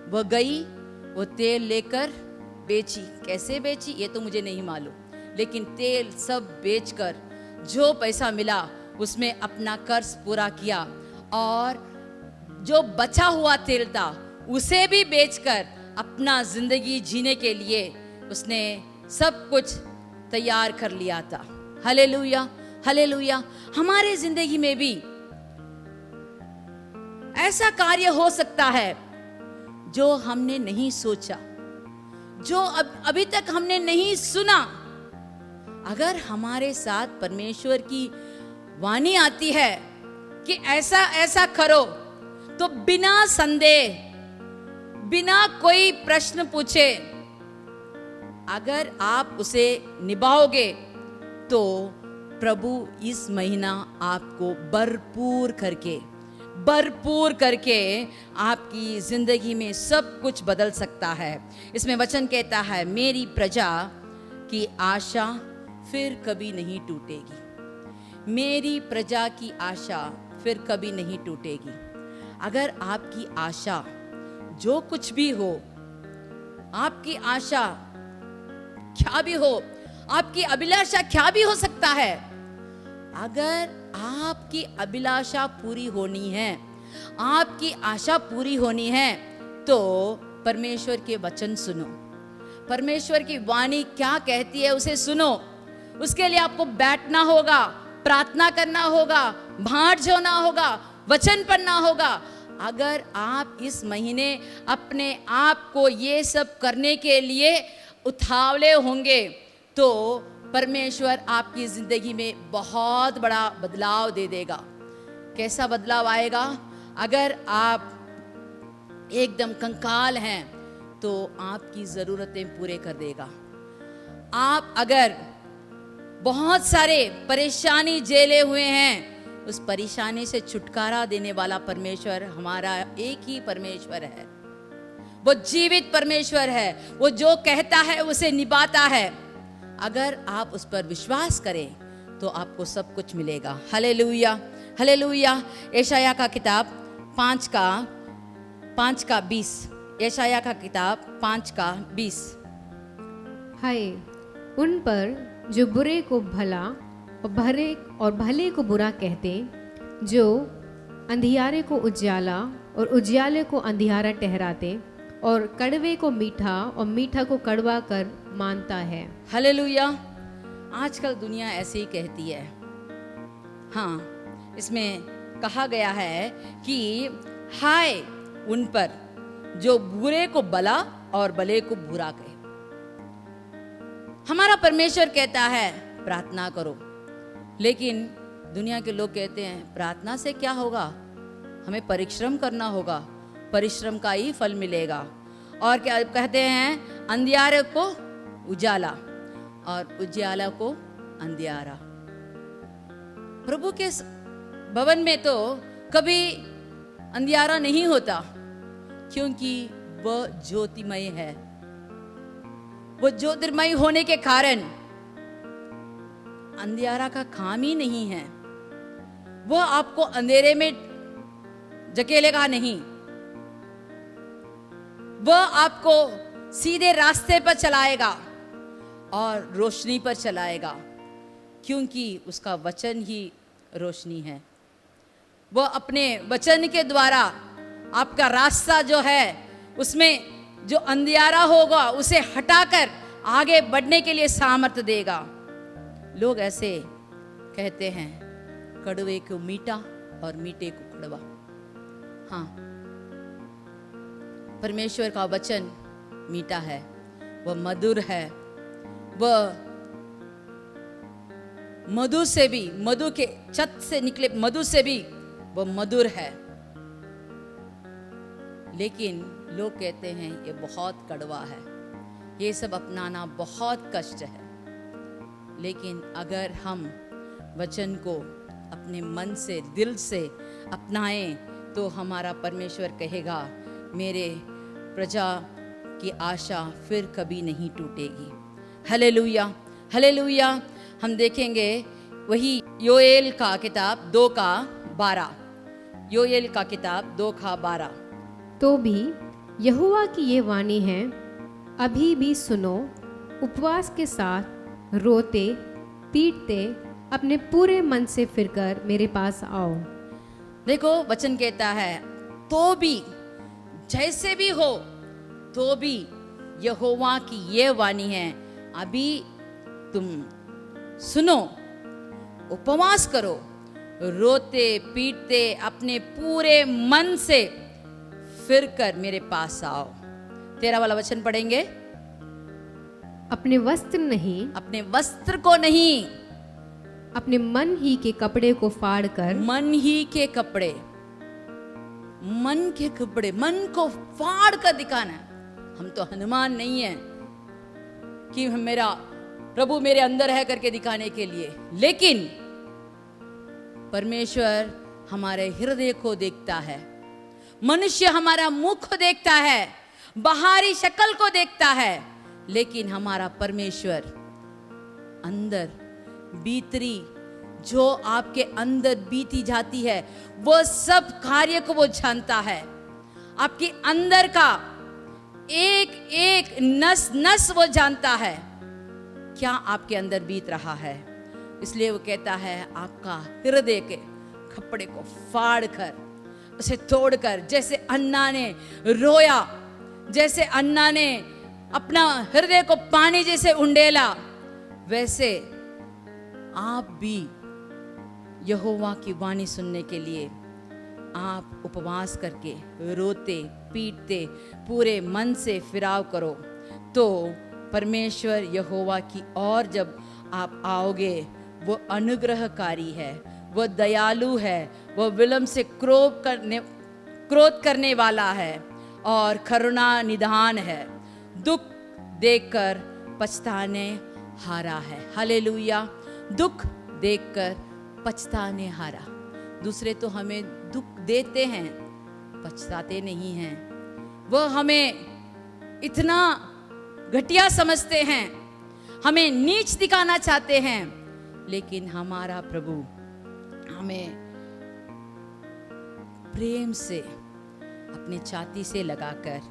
वह गई, वो तेल लेकर बेची। कैसे बेची ये तो मुझे नहीं मालूम, लेकिन तेल सब बेचकर जो पैसा मिला उसमें अपना कर्ज पूरा किया और जो बचा हुआ तेल था उसे भी बेचकर अपना जिंदगी जीने के लिए उसने सब कुछ तैयार कर लिया था। Hallelujah, hallelujah. हमारे जिंदगी में भी ऐसा कार्य हो सकता है जो हमने नहीं सोचा, जो अभी तक हमने नहीं सुना। अगर हमारे साथ परमेश्वर की वाणी आती है कि ऐसा ऐसा करो, तो बिना संदेह, बिना कोई प्रश्न पूछे अगर आप उसे निभाओगे तो प्रभु इस महीना आपको भरपूर करके आपकी जिंदगी में सब कुछ बदल सकता है। इसमें वचन कहता है मेरी प्रजा की आशा फिर कभी नहीं टूटेगी। मेरी प्रजा की आशा फिर कभी नहीं टूटेगी। अगर आपकी आशा जो कुछ भी हो, आपकी आशा क्या भी हो, आपकी अभिलाषा क्या भी हो सकता है, अगर आपकी अभिलाषा पूरी होनी है, आपकी आशा पूरी होनी है, तो परमेश्वर के वचन सुनो। परमेश्वर की वाणी क्या कहती है उसे सुनो। उसके लिए आपको बैठना होगा, प्रार्थना करना होगा, भाट जोना होगा, वचन पढ़ना होगा। अगर आप इस महीने अपने आप को ये सब करने के लिए उतावले होंगे तो परमेश्वर आपकी जिंदगी में बहुत बड़ा बदलाव दे देगा। कैसा बदलाव आएगा? अगर आप एकदम कंकाल हैं तो आपकी ज़रूरतें पूरे कर देगा। आप अगर बहुत सारे परेशानी झेले हुए हैं, उस परेशानी से छुटकारा देने वाला परमेश्वर हमारा एक ही परमेश्वर है। वो जीवित परमेश्वर है। वो जो कहता है उसे निभाता है। अगर आप उस पर विश्वास करें तो आपको सब कुछ मिलेगा। Hallelujah, hallelujah. यशायाह का किताब 5 का 20। यशायाह का किताब 5 का 20। हाय उन पर जो बुरे को भला और भले को बुरा कहते, जो अंधियारे को उजियाला और उजियाले को अंधियारा ठहराते और कड़वे को मीठा और मीठा को कड़वा कर मानता है। हालेलुया। आजकल दुनिया ऐसे ही कहती है। हाँ, इसमें कहा गया है कि हाय उन पर जो बुरे को भला और भले को बुरा कहे। हमारा परमेश्वर कहता है प्रार्थना करो, लेकिन दुनिया के लोग कहते हैं प्रार्थना से क्या होगा, हमें परिश्रम करना होगा, परिश्रम का ही फल मिलेगा। और क्या कहते हैं, अंधियारे को उजाला और उजाला को अंधियारा। प्रभु के भवन में तो कभी अंधियारा नहीं होता, क्योंकि वह ज्योतिमय है। वो ज्योतिर्मय होने के कारण अंधियारा का काम ही नहीं है। वो आपको अंधेरे में धकेलेगा नहीं, वह आपको सीधे रास्ते पर चलाएगा और रोशनी पर चलाएगा, क्योंकि उसका वचन ही रोशनी है। वह अपने वचन के द्वारा आपका रास्ता जो है उसमें जो अंधियारा होगा उसे हटाकर आगे बढ़ने के लिए सामर्थ्य देगा। लोग ऐसे कहते हैं कड़वे को मीठा और मीठे को कड़वा। हाँ, परमेश्वर का वचन मीठा है, वह मधुर है, वह मधु से भी, मधु के छत से निकले मधु से भी वह मधुर है। लेकिन लोग कहते हैं ये बहुत कड़वा है, ये सब अपनाना बहुत कष्ट है, लेकिन अगर हम वचन को अपने मन से, दिल से अपनाएं तो हमारा परमेश्वर कहेगा मेरे प्रजा की आशा फिर कभी नहीं टूटेगी। Hallelujah, hallelujah. हम देखेंगे वही योएल का किताब 2:12, योएल का किताब 2:12। तो भी यहोवा की ये वाणी है, अभी भी सुनो, उपवास के साथ रोते पीटते अपने पूरे मन से फिरकर मेरे पास आओ। देखो वचन कहता है तो भी, जैसे भी हो तो भी यहोवा की ये वाणी है, अभी तुम सुनो, उपवास करो, रोते पीटते अपने पूरे मन से फिर कर मेरे पास आओ। 13 वाला वचन पढ़ेंगे। अपने वस्त्र नहीं, अपने वस्त्र को नहीं, अपने मन ही के कपड़े को फाड़ कर, मन ही के कपड़े, मन के कपड़े, मन को फाड़ कर दिखाना है। हम तो हनुमान नहीं है कि मेरा प्रभु मेरे अंदर है करके दिखाने के लिए, लेकिन परमेश्वर हमारे हृदय को देखता है। मनुष्य हमारा मुख को देखता है, बाहरी शक्ल को देखता है, लेकिन हमारा परमेश्वर अंदर भीतरी जो आपके अंदर बीती जाती है वो सब कार्य को वो जानता है। आपके अंदर का एक एक नस नस वो जानता है क्या आपके अंदर बीत रहा है। इसलिए वो कहता है आपका हृदय के कपड़े को फाड़ कर, उसे तोड़कर, जैसे अन्ना ने रोया, जैसे अन्ना ने अपना हृदय को पानी जैसे उंडेला, वैसे आप भी यहोवा की वाणी सुनने के लिए आप उपवास करके रोते पीटते पूरे मन से फिराव करो, तो परमेश्वर यहोवा की ओर जब आप आओगे वो अनुग्रहकारी है, वो दयालु है, वो विलंब से क्रोध करने वाला है और करुणा निधान है, दुख देखकर पछताने हारा है। हालेलुया। दुख देखकर पछताने हारा। दूसरे तो हमें दुख देते हैं, पछताते नहीं हैं। वो हमें इतना घटिया समझते हैं, हमें नीच दिखाना चाहते हैं, लेकिन हमारा प्रभु हमें प्रेम से अपने छाती से लगाकर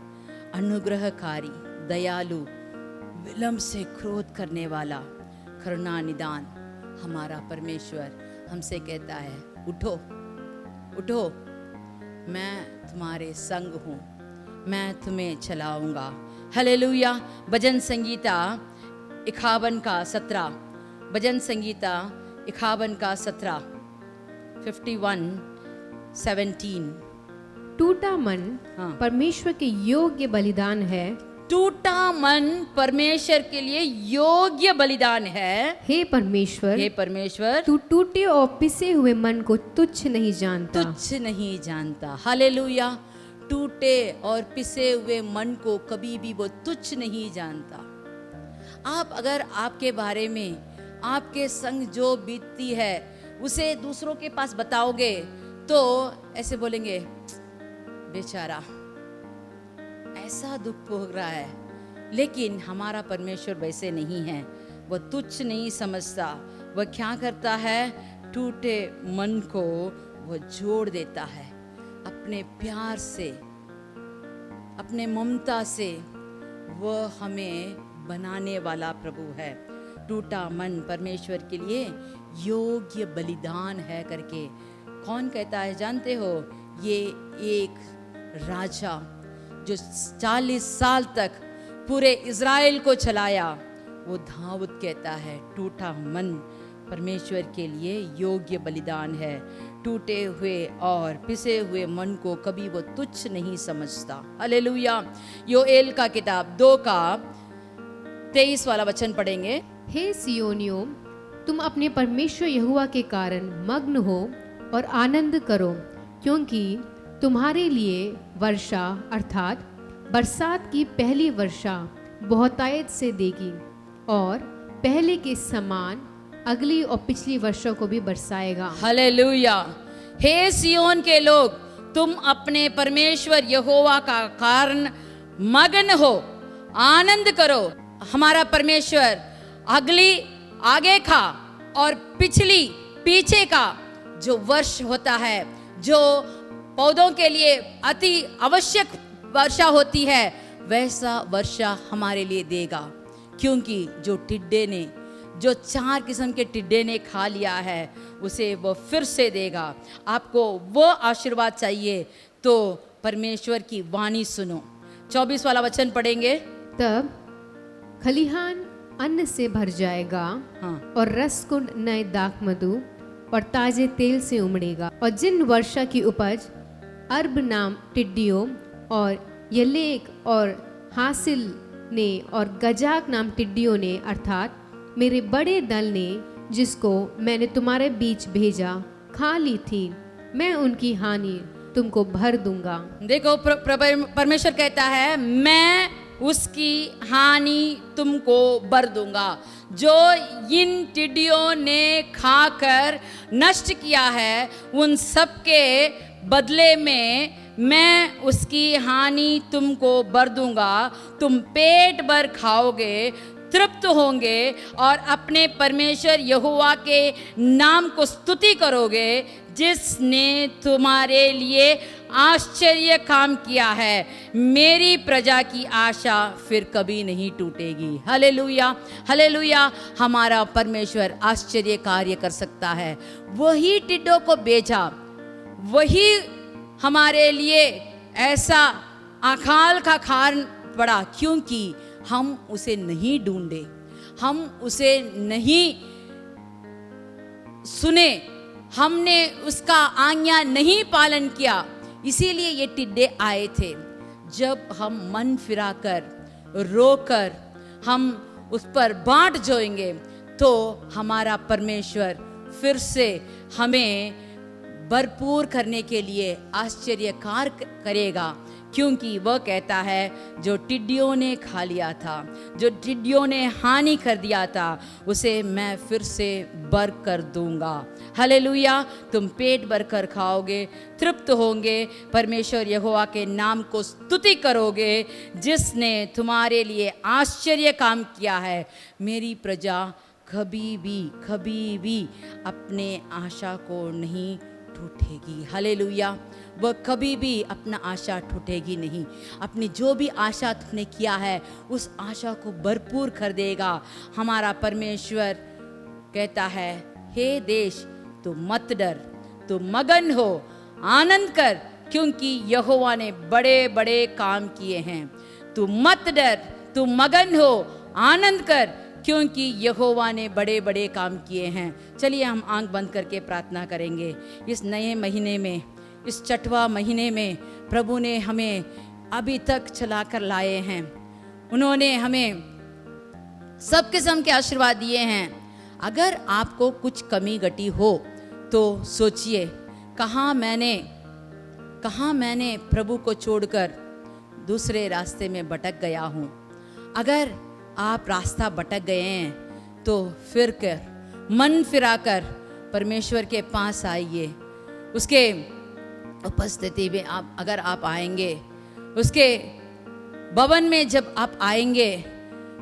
अनुग्रहकारी, दयालु, विलंब से क्रोध करने वाला, करुणा निदान हमारा परमेश्वर हमसे कहता है उठो उठो, मैं तुम्हारे संग हूँ, मैं तुम्हें चलाऊंगा। हालेलुया। भजन संगीता 51:17, भजन संगीता 51:17, 51:17। टूटा मन हाँ। परमेश्वर के योग्य बलिदान है, टूटा मन परमेश्वर के लिए योग्य बलिदान है। हे परमेश्वर, हे परमेश्वर, तू टूटे और पिसे हुए मन को तुच्छ नहीं जानता। तुच्छ नहीं जानता। हालेलुया। टूटे और पिसे हुए मन को कभी भी वो तुच्छ नहीं जानता। आप अगर आपके बारे में, आपके संग जो बीतती है उसे दूसरों के पास बताओगे तो ऐसे बोलेंगे बेचारा ऐसा दुख भोग रहा है, लेकिन हमारा परमेश्वर वैसे नहीं है। वह तुच्छ नहीं समझता। वह क्या करता है? टूटे मन को वह जोड़ देता है अपने प्यार से, अपने ममता से। वह हमें बनाने वाला प्रभु है। टूटा मन परमेश्वर के लिए योग्य बलिदान है करके कौन कहता है जानते हो? ये एक राजा जो 40 साल तक पूरे इज़राइल को चलाया, वो दाऊद कहता है टूटा मन परमेश्वर के लिए योग्य बलिदान है। टूटे हुए और पिसे हुए मन को कभी वो तुच्छ नहीं समझता। हालेलुया। योएल का किताब 2:23 वाला वचन पढ़ेंगे। हे सियोनियों, तुम अपने परमेश्वर यहोवा के कारण मग्न हो और आनंद करो, क्योंकि तुम्हारे लिए वर्षा अर्थात बरसात की पहली वर्षा बहुतायत से देगी और पहले के समान अगली और पिछली वर्षों को भी बरसाएगा। हालेलुया। हे सियोन के लोग, तुम अपने परमेश्वर यहोवा का कारण मगन हो, आनंद करो। हमारा परमेश्वर अगली आगे का और पिछली पीछे का जो वर्ष होता है, जो पौधों के लिए अति आवश्यक वर्षा होती है, वैसा वर्षा हमारे लिए देगा। क्योंकि जो टिड्डे ने, जो 4 किस्म के टिड्डे ने खा लिया है, उसे वो फिर से देगा। आपको वो आशीर्वाद चाहिए तो परमेश्वर की वाणी सुनो। 24 वाला वचन पढ़ेंगे। तब खलिहान अन्न से भर जाएगा हाँ। और रसकुंड नए दाखमधु और ताजे तेल से उमड़ेगा। और जिन वर्षा की उपज अर्ब नाम टिड्डियों और यलेक और हासिल ने और गजाक नाम टिड्डियों ने, अर्थात मेरे बड़े दल ने, जिसको मैंने तुम्हारे बीच भेजा, खा ली थी, मैं उनकी हानि तुमको भर दूंगा। देखो, परमेश्वर कहता है, मैं उसकी हानि तुमको भर दूंगा। जो इन टिड्डियों ने खाकर नष्ट किया है, उन सब के बदले में मैं उसकी हानि तुमको भर दूंगा। तुम पेट भर खाओगे, तृप्त होंगे और अपने परमेश्वर यहोवा के नाम को स्तुति करोगे, जिसने तुम्हारे लिए आश्चर्य काम किया है। मेरी प्रजा की आशा फिर कभी नहीं टूटेगी। Hallelujah, hallelujah. हमारा परमेश्वर आश्चर्य कार्य कर सकता है। वही टिड्डों को भेजा, वही हमारे लिए ऐसा अकाल का कारण पड़ा, क्योंकि हम उसे नहीं ढूंढे, हम उसे नहीं सुने, हमने उसका आज्ञा नहीं पालन किया, इसीलिए ये टिड्डे आए थे। जब हम मन फिराकर, रोकर हम उस पर बांट जाएंगे, तो हमारा परमेश्वर फिर से हमें भरपूर करने के लिए आश्चर्य कार्य करेगा। क्योंकि वह कहता है, जो टिड्डियों ने खा लिया था, जो टिड्डियों ने हानि कर दिया था, उसे मैं फिर से भर कर दूंगा। हालेलुया। तुम पेट भर कर खाओगे, तृप्त होंगे, परमेश्वर यहोवा के नाम को स्तुति करोगे, जिसने तुम्हारे लिए आश्चर्य काम किया है। मेरी प्रजा कभी भी अपने आशा को नहीं टूटेगी। हालेलुया। वह कभी भी अपना आशा टूटेगी नहीं। अपनी जो भी आशा तुमने किया है, उस आशा को भरपूर कर देगा। हमारा परमेश्वर कहता है, हे देश, तू मत डर, तू मगन हो, आनंद कर, क्योंकि यहोवा ने बड़े बड़े काम किए हैं। तू मत डर, तू मगन हो, आनंद कर, क्योंकि यहोवा ने बड़े बड़े काम किए हैं। चलिए हम आंख बंद करके प्रार्थना करेंगे। इस नए महीने में, इस 6वां महीने में प्रभु ने हमें अभी तक चलाकर लाए हैं। उन्होंने हमें सब किस्म के आशीर्वाद दिए हैं। अगर आपको कुछ कमी घटी हो तो सोचिए, कहाँ मैंने प्रभु को छोड़कर दूसरे रास्ते में भटक गया हूँ। अगर आप रास्ता भटक गए हैं तो फिर कर मन फिराकर परमेश्वर के पास आइए। उसके उपस्थिति में अगर आप आएंगे, उसके भवन में जब आप आएंगे,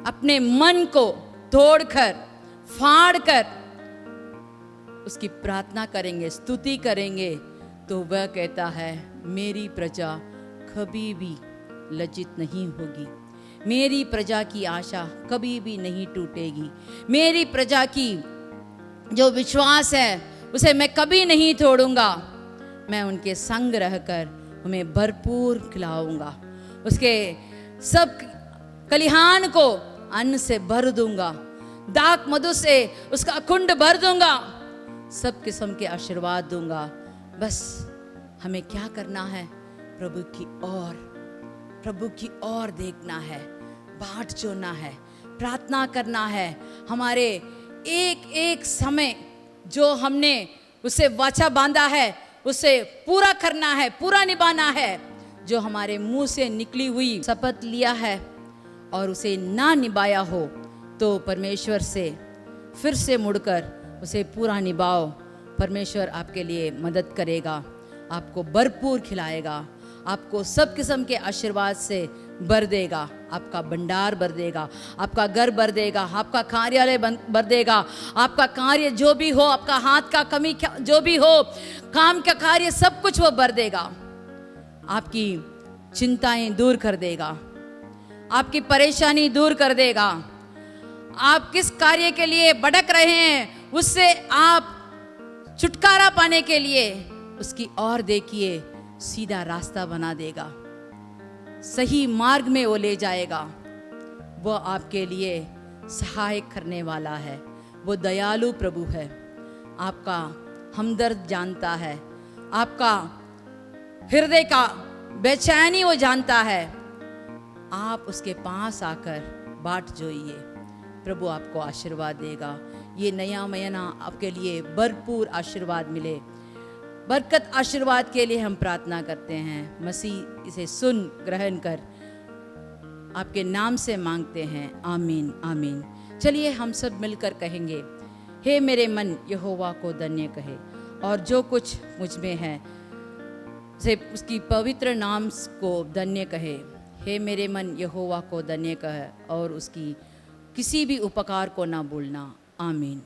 अपने मन को तोड़कर, फाड़कर उसकी प्रार्थना करेंगे, स्तुति करेंगे, तो वह कहता है, मेरी प्रजा कभी भी लज्जित नहीं होगी, मेरी प्रजा की आशा कभी भी नहीं टूटेगी, मेरी प्रजा की जो विश्वास है उसे मैं कभी नहीं तोड़ूंगा। मैं उनके संग रहकर उन्हें भरपूर खिलाऊंगा, उसके सब खलिहान को अन्न से भर दूंगा, दाख मधु से उसका कुंड भर दूंगा, सब किस्म के आशीर्वाद दूंगा। बस हमें क्या करना है? प्रभु की ओर देखना है, बाट जोड़ना है, प्रार्थना करना है। हमारे एक एक समय जो हमने उसे वाचा बांधा है उसे पूरा करना है, पूरा निभाना है। जो हमारे मुंह से निकली हुई शपथ लिया है और उसे ना निभाया हो तो परमेश्वर से फिर से मुड़कर उसे पूरा निभाओ। परमेश्वर आपके लिए मदद करेगा, आपको भरपूर खिलाएगा, आपको सब किस्म के आशीर्वाद से भर देगा, आपका भंडार भर देगा, आपका घर भर देगा, आपका कार्यालय भर देगा, आपका कार्य जो भी हो, आपका हाथ का कमी जो भी हो, काम का कार्य सब कुछ वो भर देगा। आपकी चिंताएं दूर कर देगा, आपकी परेशानी दूर कर देगा। आप किस कार्य के लिए भटक रहे हैं उससे आप छुटकारा पाने के लिए उसकी ओर देखिए, सीधा रास्ता बना देगा, सही मार्ग में वो ले जाएगा। वो आपके लिए सहायक करने वाला है, वो दयालु प्रभु है, आपका हमदर्द जानता है, आपका हृदय का बेचैनी वो जानता है। आप उसके पास आकर बाट जोइए, प्रभु आपको आशीर्वाद देगा। ये नया महीना आपके लिए भरपूर आशीर्वाद मिले, बरकत आशीर्वाद के लिए हम प्रार्थना करते हैं। मसीह इसे सुन ग्रहण कर आपके नाम से मांगते हैं, आमीन आमीन। चलिए हम सब मिलकर कहेंगे, हे मेरे मन यहोवा को धन्य कहे, और जो कुछ मुझ में है से उसकी पवित्र नाम को धन्य कहे। हे मेरे मन यहोवा को धन्य कहे और उसकी किसी भी उपकार को ना भूलना, आमीन।